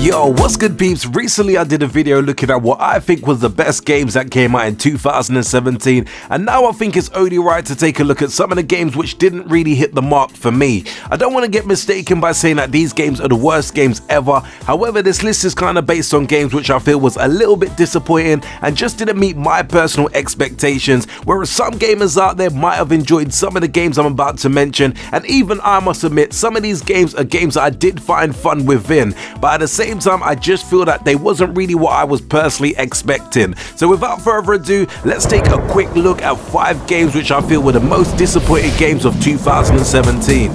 Yo, what's good peeps? Recently I did a video looking at what I think was the best games that came out in 2017, and now I think it's only right to take a look at some of the games which didn't really hit the mark for me. I don't want to get mistaken by saying that these games are the worst games ever. However, this list is kind of based on games which I feel was a little bit disappointing and just didn't meet my personal expectations, whereas some gamers out there might have enjoyed some of the games I'm about to mention, and even I must admit some of these games are games that I did find fun within, but at the same time I just feel that they wasn't really what I was personally expecting. So without further ado, let's take a quick look at 5 games which I feel were the most disappointing games of 2017.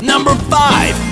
Number 5.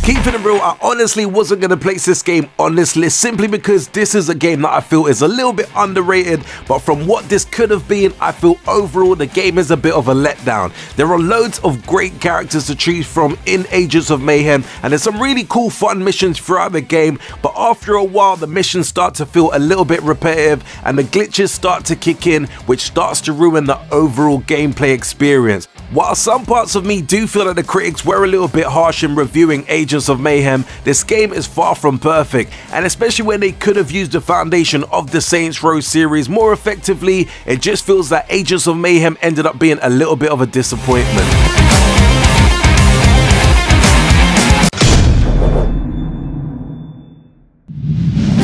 Keeping it real, I honestly wasn't going to place this game on this list simply because this is a game that I feel is a little bit underrated, but from what this could have been, I feel overall the game is a bit of a letdown. There are loads of great characters to choose from in Agents of Mayhem, and there's some really cool fun missions throughout the game, but after a while the missions start to feel a little bit repetitive and the glitches start to kick in, which starts to ruin the overall gameplay experience. While some parts of me do feel that the critics were a little bit harsh in reviewing Agents of Mayhem, this game is far from perfect, and especially when they could have used the foundation of the Saints Row series more effectively, it just feels that Agents of Mayhem ended up being a little bit of a disappointment.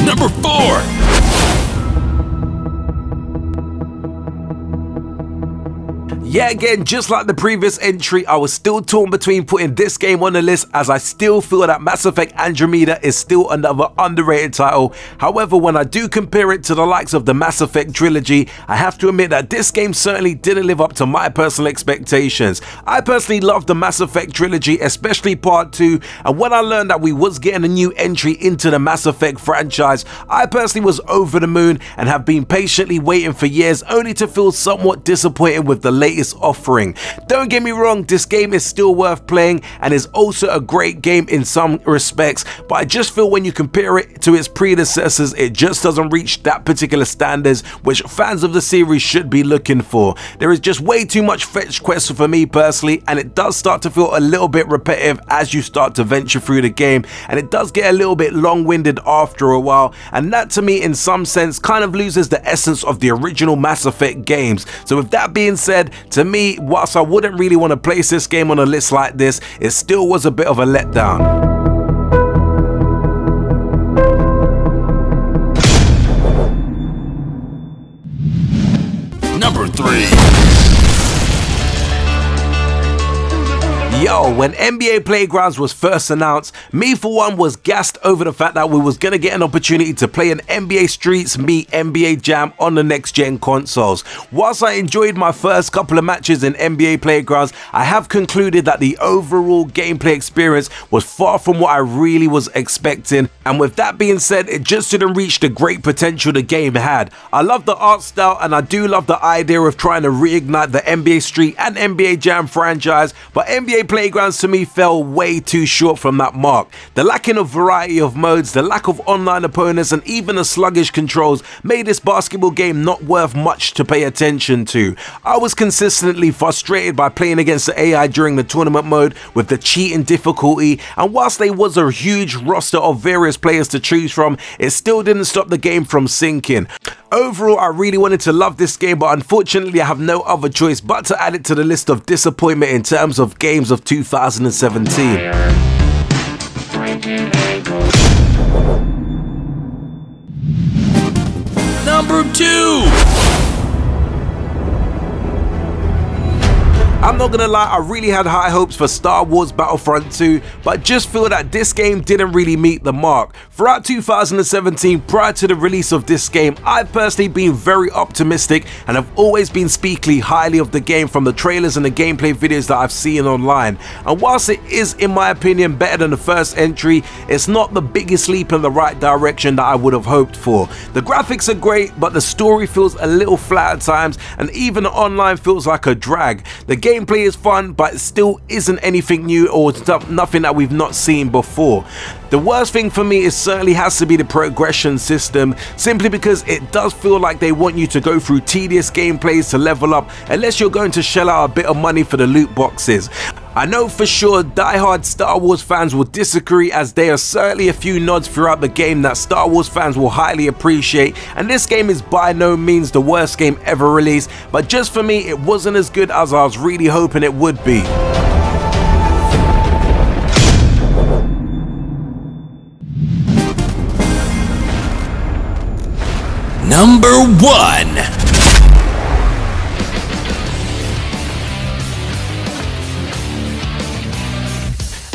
Number 4. Yeah, again, just like the previous entry, I was still torn between putting this game on the list, as I still feel that Mass Effect Andromeda is still another underrated title. However, when I do compare it to the likes of the Mass Effect trilogy, I have to admit that this game certainly didn't live up to my personal expectations. I personally loved the Mass Effect trilogy, especially part 2, and when I learned that we was getting a new entry into the Mass Effect franchise, I personally was over the moon and have been patiently waiting for years only to feel somewhat disappointed with the latest offering. Don't get me wrong, this game is still worth playing and is also a great game in some respects, but I just feel when you compare it to its predecessors, it just doesn't reach that particular standards which fans of the series should be looking for. There is just way too much fetch quests for me personally, and it does start to feel a little bit repetitive as you start to venture through the game, and it does get a little bit long-winded after a while, and that to me in some sense kind of loses the essence of the original Mass Effect games. So with that being said, to me, whilst I wouldn't really want to place this game on a list like this, it still was a bit of a letdown. Number 3. Yo, when NBA Playgrounds was first announced, me for one was gassed over the fact that we was gonna get an opportunity to play an NBA Streets meet NBA Jam on the next gen consoles. Whilst I enjoyed my first couple of matches in NBA Playgrounds, I have concluded that the overall gameplay experience was far from what I really was expecting, and with that being said, it just didn't reach the great potential the game had. I love the art style and I do love the idea of trying to reignite the NBA Street and NBA Jam franchise, but NBA Playgrounds to me fell way too short from that mark. The lacking of variety of modes, the lack of online opponents, and even the sluggish controls made this basketball game not worth much to pay attention to. I was consistently frustrated by playing against the AI during the tournament mode with the cheating difficulty, and whilst there was a huge roster of various players to choose from, it still didn't stop the game from sinking. Overall, I really wanted to love this game, but unfortunately I have no other choice but to add it to the list of disappointment in terms of games of 2017. Number 2. I'm not gonna lie, I really had high hopes for Star Wars Battlefront 2, but just feel that this game didn't really meet the mark. Throughout 2017, prior to the release of this game, I've personally been very optimistic and have always been speaking highly of the game from the trailers and the gameplay videos that I've seen online. And whilst it is, in my opinion, better than the first entry, it's not the biggest leap in the right direction that I would have hoped for. The graphics are great, but the story feels a little flat at times, and even the online feels like a drag. The game gameplay is fun, but it still isn't anything new or nothing that we've not seen before. The worst thing for me is certainly has to be the progression system, simply because it does feel like they want you to go through tedious gameplays to level up unless you're going to shell out a bit of money for the loot boxes. I know for sure die-hard Star Wars fans will disagree, as there are certainly a few nods throughout the game that Star Wars fans will highly appreciate, and this game is by no means the worst game ever released, but just for me it wasn't as good as I was really hoping it would be. Number 1.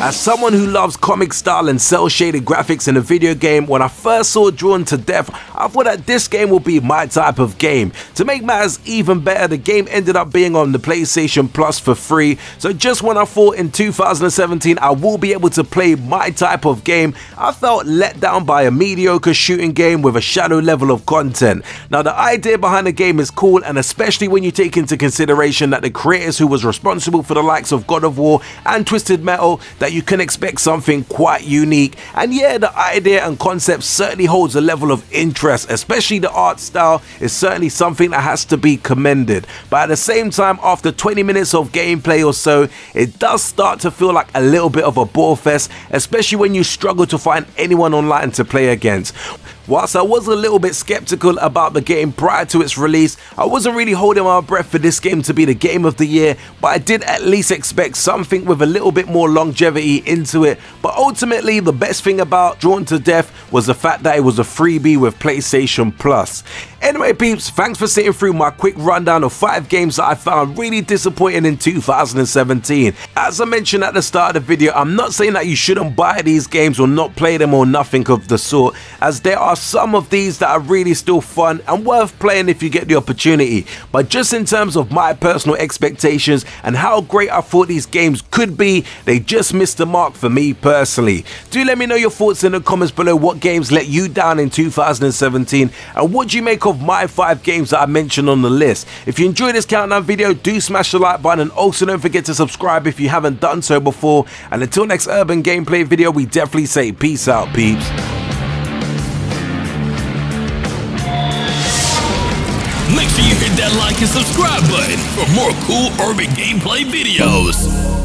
As someone who loves comic style and cel-shaded graphics in a video game, when I first saw Drawn to Death, I thought that this game would be my type of game. To make matters even better, the game ended up being on the PlayStation Plus for free, so just when I thought in 2017 I will be able to play my type of game, I felt let down by a mediocre shooting game with a shallow level of content. Now the idea behind the game is cool, and especially when you take into consideration that the creators who was responsible for the likes of God of War and Twisted Metal, that you can expect something quite unique. And yeah, the idea and concept certainly holds a level of interest, especially the art style is certainly something that has to be commended. But at the same time, after 20 minutes of gameplay or so, it does start to feel like a little bit of a bore fest, especially when you struggle to find anyone online to play against. Whilst I was a little bit skeptical about the game prior to its release, I wasn't really holding my breath for this game to be the game of the year, but I did at least expect something with a little bit more longevity into it. But ultimately, the best thing about Drawn to Death was the fact that it was a freebie with PlayStation Plus. Anyway peeps, thanks for sitting through my quick rundown of 5 games that I found really disappointing in 2017. As I mentioned at the start of the video, I'm not saying that you shouldn't buy these games or not play them or nothing of the sort, as there are some of these that are really still fun and worth playing if you get the opportunity. But just in terms of my personal expectations and how great I thought these games could be, they just missed the mark for me personally. Do let me know your thoughts in the comments below. What games let you down in 2017, and what do you make of my 5 games that I mentioned on the list? If you enjoyed this countdown video, do smash the like button, and also don't forget to subscribe if you haven't done so before. And until next urban gameplay video, we definitely say peace out peeps. Make sure you hit that like and subscribe button for more cool urban gameplay videos.